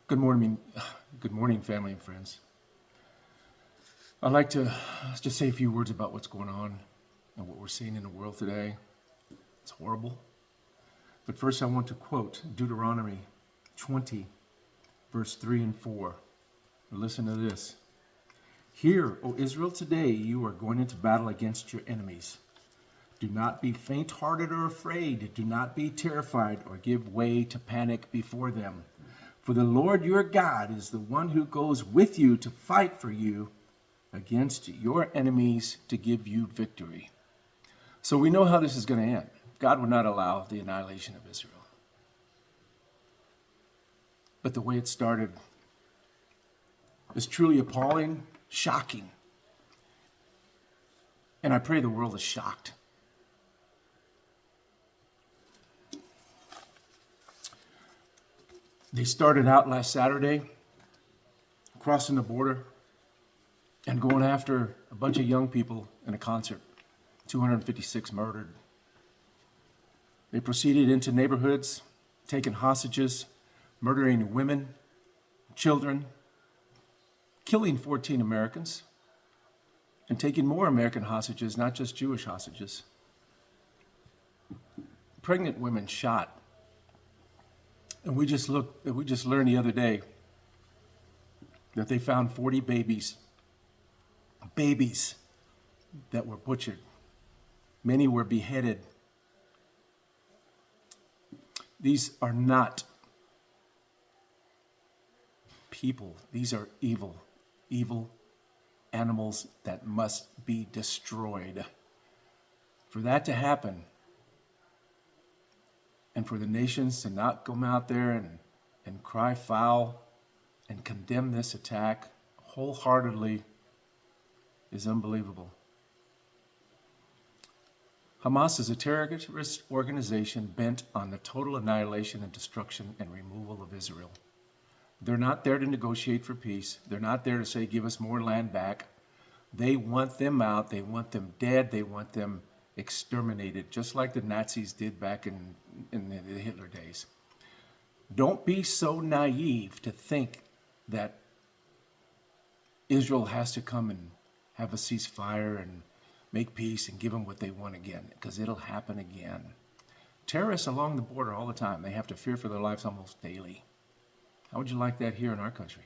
Good morning, family and friends. I'd like to just say a few words about what's going on and what we're seeing in the world today. It's horrible. But first, I want to quote Deuteronomy 20, verse 3 and 4. Listen to this. Hear, O Israel, today you are going into battle against your enemies. Do not be faint-hearted or afraid. Do not be terrified or give way to panic before them. For the Lord your God is the one who goes with you to fight for you against your enemies to give you victory. So we know how this is going to end. God would not allow the annihilation of Israel. But the way it started is truly appalling, shocking. And I pray the world is shocked. They started out last Saturday, crossing the border and going after a bunch of young people in a concert. 256 murdered. They proceeded into neighborhoods, taking hostages, murdering women, children, killing 14 Americans, and taking more American hostages, not just Jewish hostages. Pregnant women shot. And we just learned the other day that they found 40 babies that were butchered. Many were beheaded. These are not people. These are evil animals that must be destroyed. For that to happen, and for the nations to not come out there and cry foul and condemn this attack wholeheartedly is unbelievable. Hamas is a terrorist organization bent on the total annihilation and destruction and removal of Israel. They're not there to negotiate for peace. They're not there to say, give us more land back. They want them out. They want them dead. They want them exterminated, just like the Nazis did back in the Hitler days. Don't be so naive to think that Israel has to come and have a ceasefire and make peace and give them what they want again, because it'll happen again. Terrorists along the border all the time, they have to fear for their lives almost daily. How would you like that here in our country?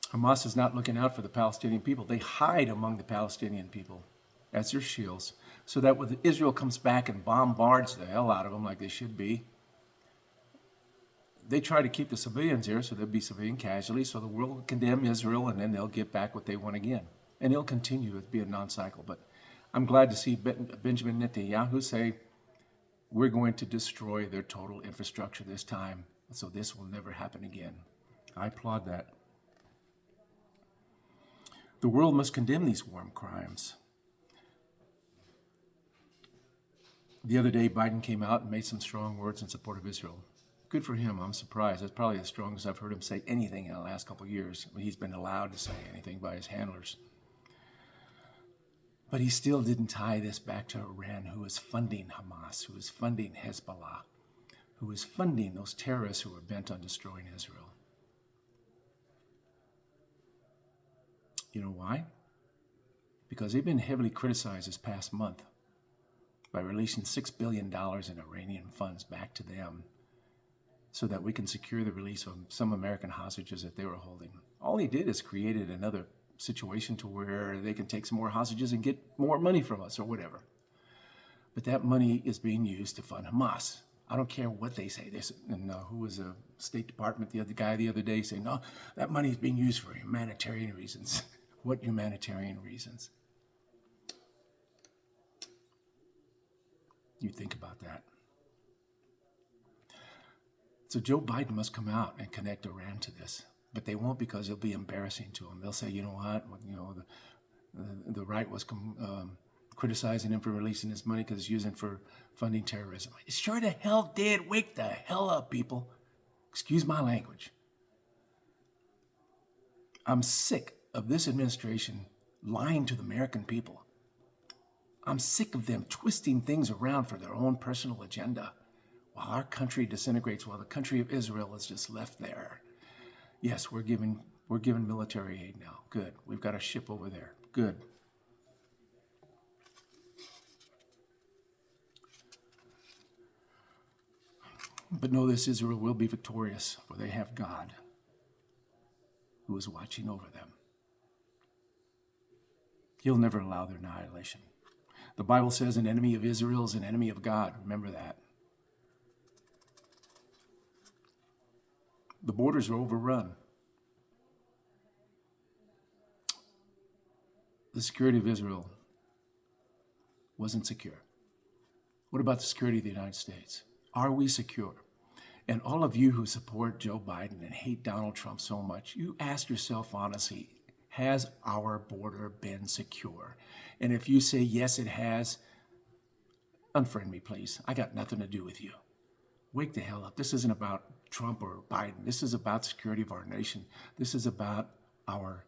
Hamas is not looking out for the Palestinian people. They hide among the Palestinian people as their shields, so that when Israel comes back and bombards the hell out of them like they should be, they try to keep the civilians here so there'll be civilian casualties, so the world will condemn Israel, and then they'll get back what they want again. And it'll continue to be a non-cycle. But I'm glad to see Benjamin Netanyahu say, we're going to destroy their total infrastructure this time, so this will never happen again. I applaud that. The world must condemn these war crimes. The other day, Biden came out and made some strong words in support of Israel. Good for him. I'm surprised. That's probably the strongest I've heard him say anything in the last couple of years when he's been allowed to say anything by his handlers. But he still didn't tie this back to Iran, who is funding Hamas, who is funding Hezbollah, who is funding those terrorists who are bent on destroying Israel. You know why? Because they've been heavily criticized this past month by releasing $6 billion in Iranian funds back to them so that we can secure the release of some American hostages that they were holding. All he did is created another situation to where they can take some more hostages and get more money from us or whatever. But that money is being used to fund Hamas. I don't care what they say. Who was a State Department, the other day saying, no, that money is being used for humanitarian reasons. What humanitarian reasons? You think about that. So Joe Biden must come out and connect Iran to this. But they won't, because it'll be embarrassing to them. They'll say, you know what, the right was criticizing him for releasing this money because it's using for funding terrorism. It sure the hell did. Wake the hell up, people. Excuse my language. I'm sick of this administration lying to the American people. I'm sick of them twisting things around for their own personal agenda. while our country disintegrates, while the country of Israel is just left there. Yes, we're giving military aid now. Good. We've got a ship over there. Good. But know this, Israel will be victorious, for they have God who is watching over them. He'll never allow their annihilation. The Bible says an enemy of Israel is an enemy of God. Remember that. The borders are overrun. The security of Israel wasn't secure. What about the security of the United States? Are we secure? And all of you who support Joe Biden and hate Donald Trump so much, you ask yourself honestly, has our border been secure? And if you say, yes, it has, unfriend me, please. I got nothing to do with you. Wake the hell up. This isn't about Trump or Biden. This is about the security of our nation. This is about our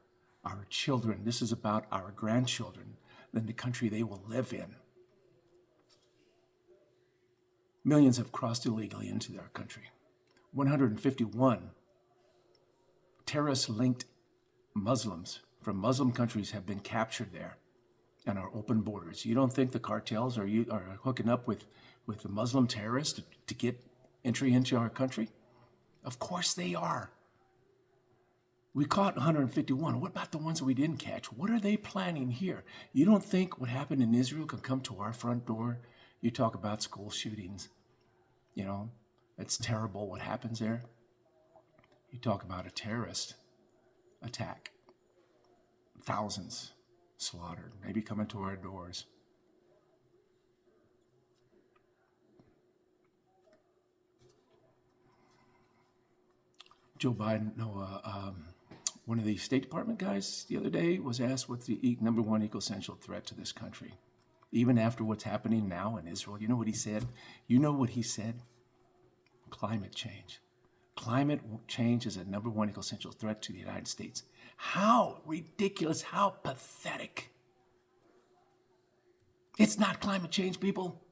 children. This is about our grandchildren and the country they will live in. Millions have crossed illegally into our country. 151 terrorist-linked Muslims from Muslim countries have been captured there on our open borders. You don't think the cartels are hooking up with the Muslim terrorists to get entry into our country? Of course they are. We caught 151. What about the ones that we didn't catch? What are they planning here? You don't think what happened in Israel can come to our front door? You talk about school shootings. You know, it's terrible what happens there. You talk about a terrorist attack. Thousands slaughtered, maybe coming to our doors. Joe Biden, one of the State Department guys the other day was asked what's the number one essential threat to this country. Even after what's happening now in Israel, you know what he said? You know what he said? Climate change. Climate change is a number one essential threat to the United States. How ridiculous, how pathetic. It's not climate change, people.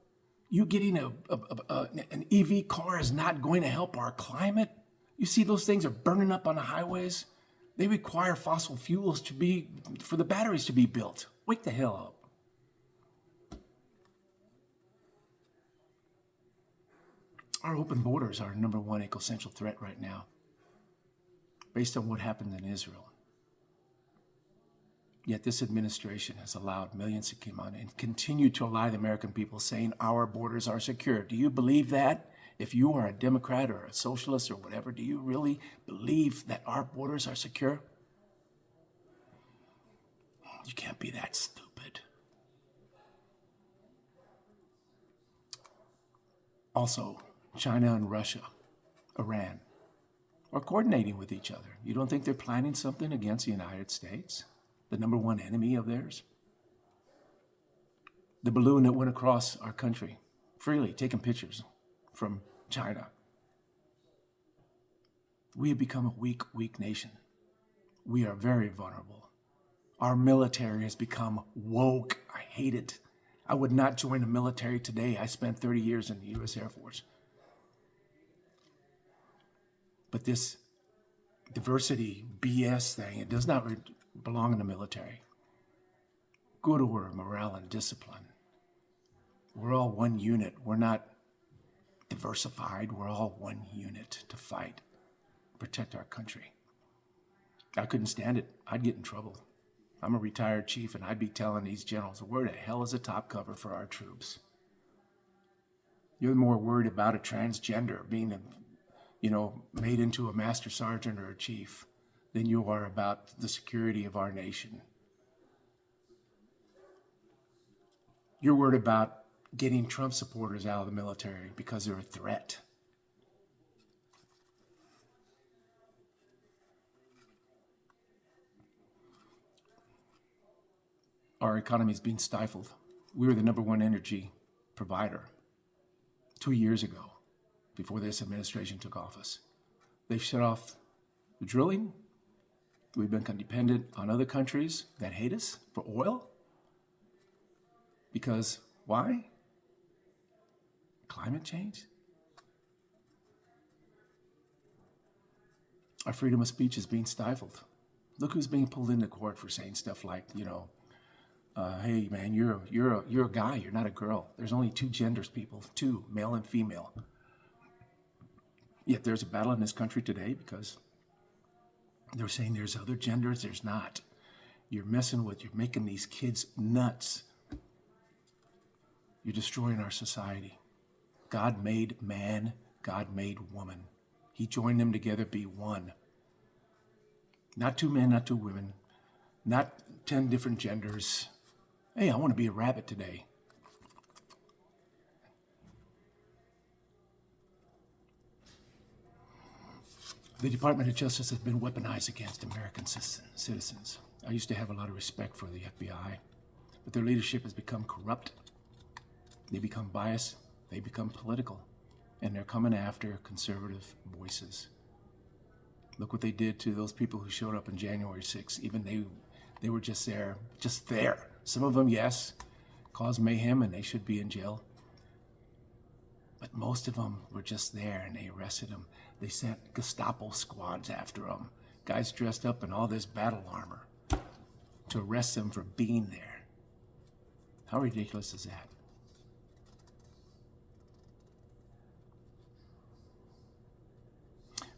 You getting an EV car is not going to help our climate. You see those things are burning up on the highways. They require fossil fuels for the batteries to be built. Wake the hell up. Our open borders are number one essential threat right now, based on what happened in Israel. Yet this administration has allowed millions to come on and continue to lie to the American people saying our borders are secure. Do you believe that? If you are a Democrat or a socialist or whatever, do you really believe that our borders are secure? You can't be that stupid. Also, China and Russia, Iran, are coordinating with each other. You don't think they're planning something against the United States, the number one enemy of theirs? The balloon that went across our country, freely taking pictures from China. We have become a weak nation. We are very vulnerable. Our military has become woke. I hate it. I would not join the military today. I spent 30 years in the U.S. Air Force. But this diversity BS thing, it does not belong in the military. Good order, morale, and discipline. We're all one unit. We're not diversified. We're all one unit to fight, protect our country. I couldn't stand it. I'd get in trouble. I'm a retired chief, and I'd be telling these generals, where the hell is a top cover for our troops? You're more worried about a transgender being made into a master sergeant or a chief than you are about the security of our nation. You're worried about getting Trump supporters out of the military because they're a threat. Our economy is being stifled. We were the number one energy provider 2 years ago, before this administration took office. They've shut off the drilling. We've been dependent on other countries that hate us for oil. Because why? Climate change? Our freedom of speech is being stifled. Look who's being pulled into court for saying stuff like, hey man, you're a guy, you're not a girl. There's only two genders, people, two, male and female. Yet there's a battle in this country today because they're saying there's other genders, there's not. You're making these kids nuts. You're destroying our society. God made man, God made woman. He joined them together, be one. Not two men, not two women, not 10 different genders. Hey, I want to be a rabbit today. The Department of Justice has been weaponized against American citizens. I used to have a lot of respect for the FBI, but their leadership has become corrupt. They become biased. They become political. And they're coming after conservative voices. Look what they did to those people who showed up on January 6th. Even they were just there. Some of them, yes, caused mayhem and they should be in jail. But most of them were just there and they arrested them. They sent Gestapo squads after them. Guys dressed up in all this battle armor to arrest them for being there. How ridiculous is that?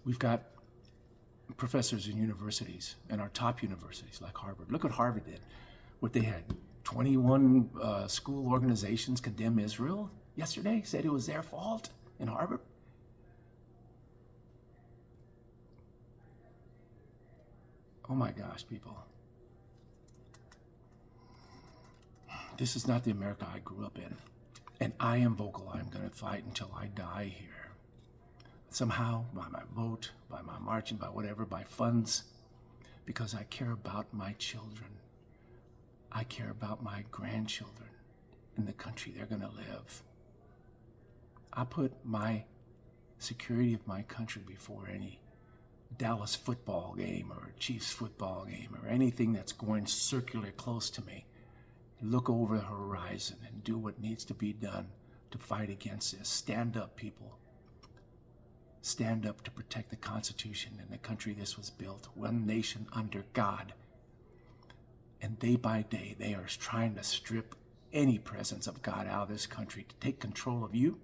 We've got professors in universities, and our top universities like Harvard. Look what Harvard did. What they had, 21 school organizations condemn Israel yesterday, said it was their fault in Harvard. Oh my gosh, people. This is not the America I grew up in. And I am vocal. I'm going to fight until I die here. Somehow, by my vote, by my marching, by whatever, by funds, because I care about my children. I care about my grandchildren in the country they're going to live. I put my security of my country before any Dallas football game or Chiefs football game or anything that's going circular close to me. Look over the horizon and do what needs to be done to fight against this. Stand up, people. Stand up to protect the Constitution and the country this was built. One nation under God. And day by day, they are trying to strip any presence of God out of this country to take control of you.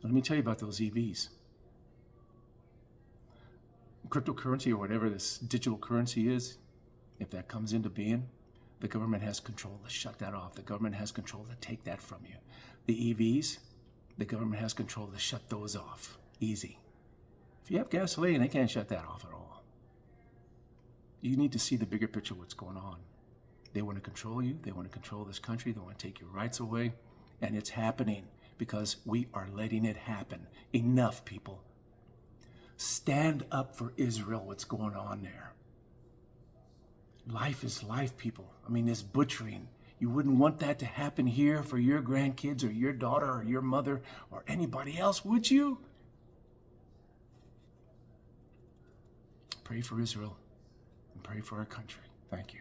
Let me tell you about those EVs. Cryptocurrency, or whatever this digital currency is, if that comes into being, the government has control to shut that off. The government has control to take that from you. The EVs, the government has control to shut those off. Easy. If you have gasoline, they can't shut that off at all. You need to see the bigger picture of what's going on. They want to control you. They want to control this country. They want to take your rights away. And it's happening because we are letting it happen. Enough, people. Stand up for Israel, what's going on there. Life is life, people. I mean, this butchering. You wouldn't want that to happen here for your grandkids or your daughter or your mother or anybody else, would you? Pray for Israel and pray for our country. Thank you.